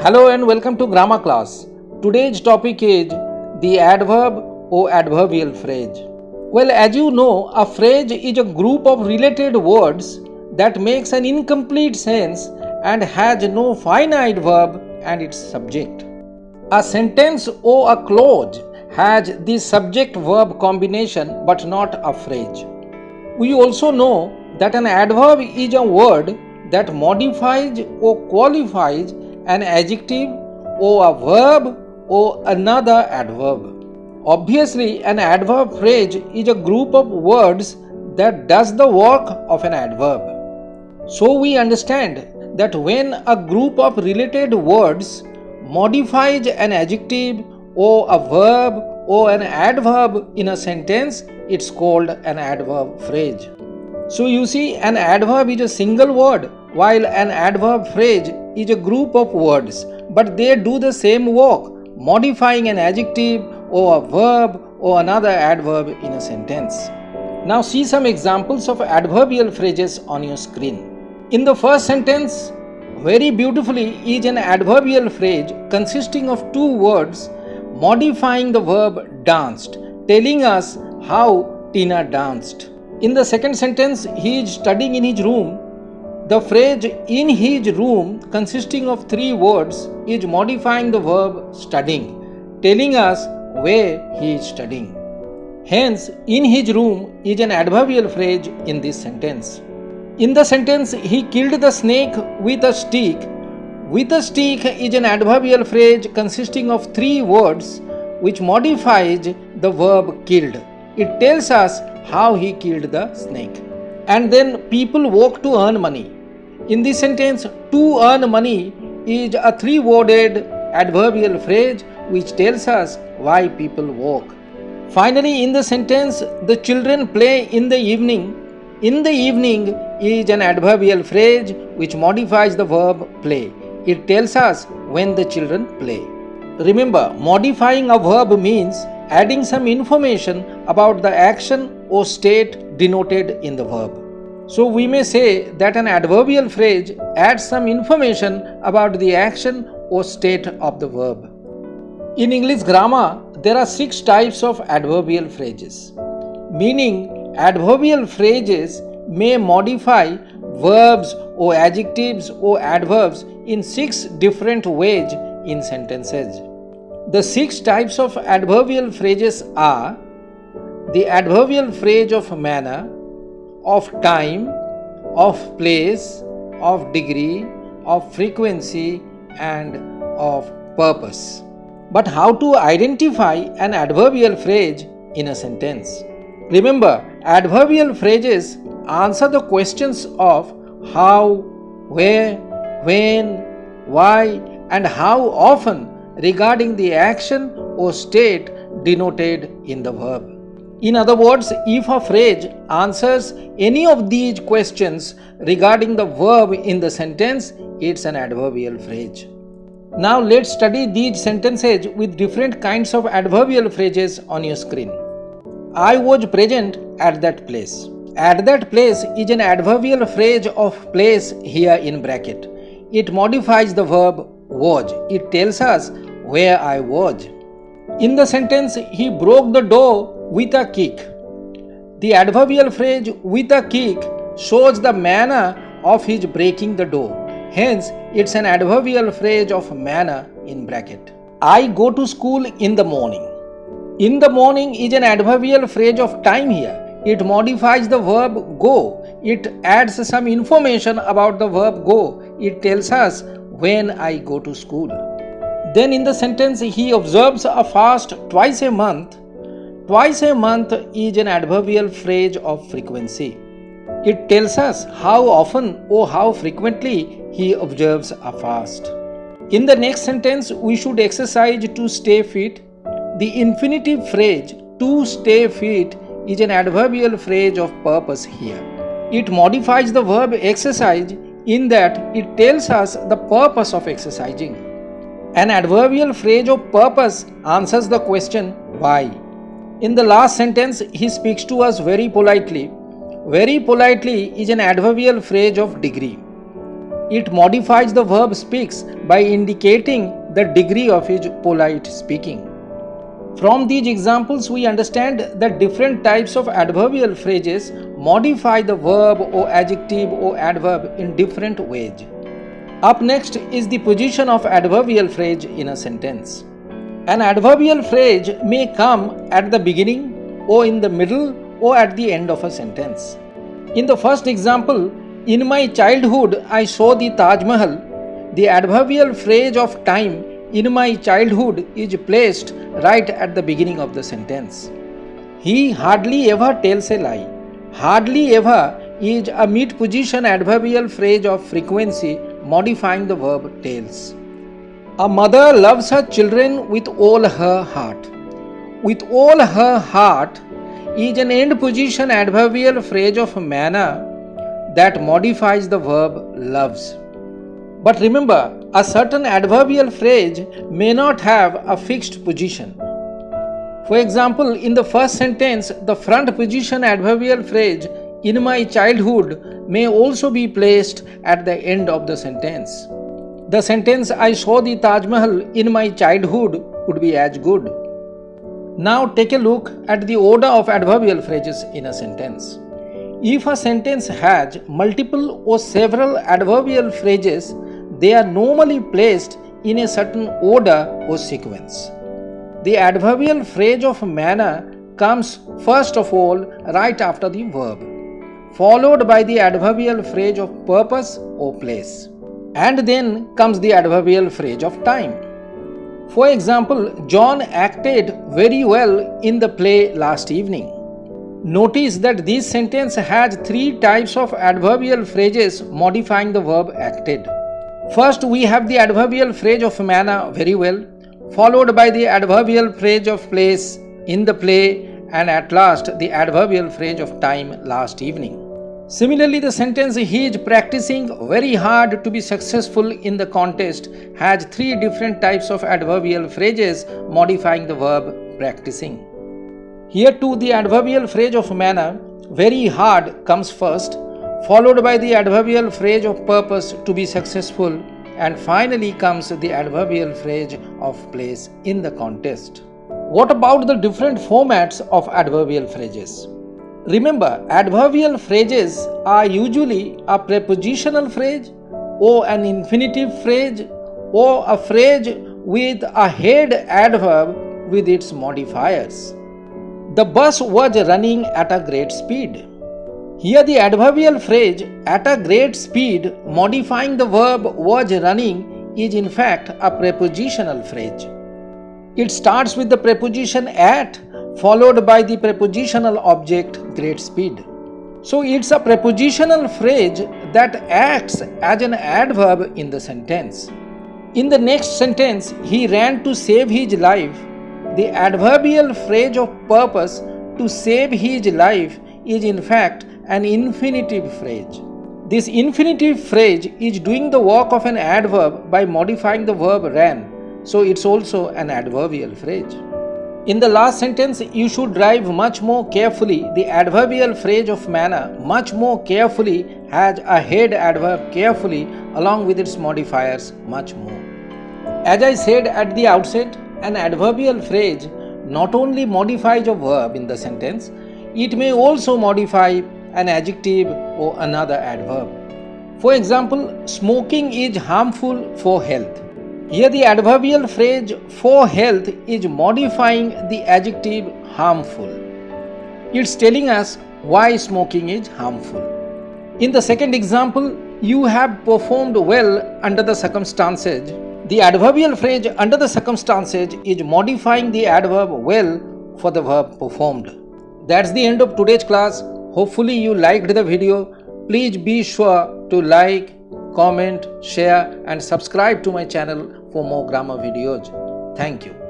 Hello and welcome to grammar class. Today's topic is the adverb or adverbial phrase. Well, as you know, a phrase is a group of related words that makes an incomplete sense and has no finite verb and its subject. A sentence or a clause has the subject-verb combination but not a phrase. We also know that an adverb is a word that modifies or qualifies an adjective or a verb or another adverb. Obviously, an adverb phrase is a group of words that does the work of an adverb. So we understand that when a group of related words modifies an adjective or a verb or an adverb in a sentence, it's called an adverb phrase. So you see, an adverb is a single word while an adverb phrase is a group of words, but they do the same work, modifying an adjective or a verb or another adverb in a sentence. Now see some examples of adverbial phrases on your screen. In the first sentence, very beautifully is an adverbial phrase consisting of two words modifying the verb danced, telling us how Tina danced. In the second sentence, he is studying in his room. The phrase in his room consisting of three words is modifying the verb studying, telling us where he is studying. Hence, in his room is an adverbial phrase in this sentence. In the sentence, he killed the snake with a stick. With a stick is an adverbial phrase consisting of three words which modifies the verb killed. It tells us how he killed the snake. And then people work to earn money. In this sentence, to earn money is a three-worded adverbial phrase which tells us why people work. Finally, in the sentence, the children play in the evening. In the evening is an adverbial phrase which modifies the verb play. It tells us when the children play. Remember, modifying a verb means adding some information about the action or state denoted in the verb. So we may say that an adverbial phrase adds some information about the action or state of the verb. In English grammar, there are 6 types of adverbial phrases, meaning adverbial phrases may modify verbs or adjectives or adverbs in 6 different ways in sentences. The 6 types of adverbial phrases are the adverbial phrase of manner, of time, of place, of degree, of frequency, and of purpose. But how to identify an adverbial phrase in a sentence? Remember, adverbial phrases answer the questions of how, where, when, why, and how often regarding the action or state denoted in the verb. In other words, if a phrase answers any of these questions regarding the verb in the sentence, it's an adverbial phrase. Now let's study these sentences with different kinds of adverbial phrases on your screen. I was present at that place. At that place is an adverbial phrase of place here in bracket. It modifies the verb was. It tells us where I was. In the sentence, he broke the door with a kick. The adverbial phrase with a kick shows the manner of his breaking the door. Hence, it's an adverbial phrase of manner in bracket. I go to school in the morning. In the morning is an adverbial phrase of time here. It modifies the verb go. It adds some information about the verb go. It tells us when I go to school. Then in the sentence, he observes a fast twice a month. Twice a month is an adverbial phrase of frequency. It tells us how often or how frequently he observes a fast. In the next sentence, we should exercise to stay fit. The infinitive phrase to stay fit is an adverbial phrase of purpose here. It modifies the verb exercise in that it tells us the purpose of exercising. An adverbial phrase of purpose answers the question why. In the last sentence, he speaks to us very politely. Very politely is an adverbial phrase of degree. It modifies the verb speaks by indicating the degree of his polite speaking. From these examples, we understand that different types of adverbial phrases modify the verb or adjective or adverb in different ways. Up next is the position of adverbial phrase in a sentence. An adverbial phrase may come at the beginning or in the middle or at the end of a sentence. In the first example, in my childhood I saw the Taj Mahal, the adverbial phrase of time in my childhood is placed right at the beginning of the sentence. He hardly ever tells a lie. Hardly ever is a mid-position adverbial phrase of frequency modifying the verb tells. A mother loves her children with all her heart. With all her heart is an end-position adverbial phrase of manner that modifies the verb loves. But remember, a certain adverbial phrase may not have a fixed position. For example, in the first sentence, the front position adverbial phrase in my childhood may also be placed at the end of the sentence. The sentence I saw the Taj Mahal in my childhood would be as good. Now take a look at the order of adverbial phrases in a sentence. If a sentence has multiple or several adverbial phrases, they are normally placed in a certain order or sequence. The adverbial phrase of manner comes first of all right after the verb, followed by the adverbial phrase of purpose or place, and then comes the adverbial phrase of time. For example, John acted very well in the play last evening. Notice that this sentence has three types of adverbial phrases modifying the verb acted. First, we have the adverbial phrase of manner very well, followed by the adverbial phrase of place in the play, and at last the adverbial phrase of time last evening. Similarly, the sentence he is practicing very hard to be successful in the contest has three different types of adverbial phrases modifying the verb practicing. Here too the adverbial phrase of manner, very hard, comes first, followed by the adverbial phrase of purpose, to be successful, and finally comes the adverbial phrase of place in the contest. What about the different formats of adverbial phrases? Remember, adverbial phrases are usually a prepositional phrase or an infinitive phrase or a phrase with a head adverb with its modifiers. The bus was running at a great speed. Here the adverbial phrase at a great speed modifying the verb was running is in fact a prepositional phrase. It starts with the preposition at followed by the prepositional object great speed. So it's a prepositional phrase that acts as an adverb in the sentence. In the next sentence, he ran to save his life. The adverbial phrase of purpose, to save his life, is in fact an infinitive phrase. This infinitive phrase is doing the work of an adverb by modifying the verb ran, so it's also an adverbial phrase. In the last sentence, you should drive much more carefully. The adverbial phrase of manner, much more carefully, has a head adverb carefully along with its modifiers much more. As I said at the outset, an adverbial phrase not only modifies a verb in the sentence, it may also modify an adjective or another adverb. For example, smoking is harmful for health. Here the adverbial phrase for health is modifying the adjective harmful. It's telling us why smoking is harmful. In the second example, you have performed well under the circumstances. The adverbial phrase under the circumstances is modifying the adverb well for the verb performed. That's the end of today's class. Hopefully you liked the video. Please be sure to like, comment, share and subscribe to my channel for more grammar videos. Thank you.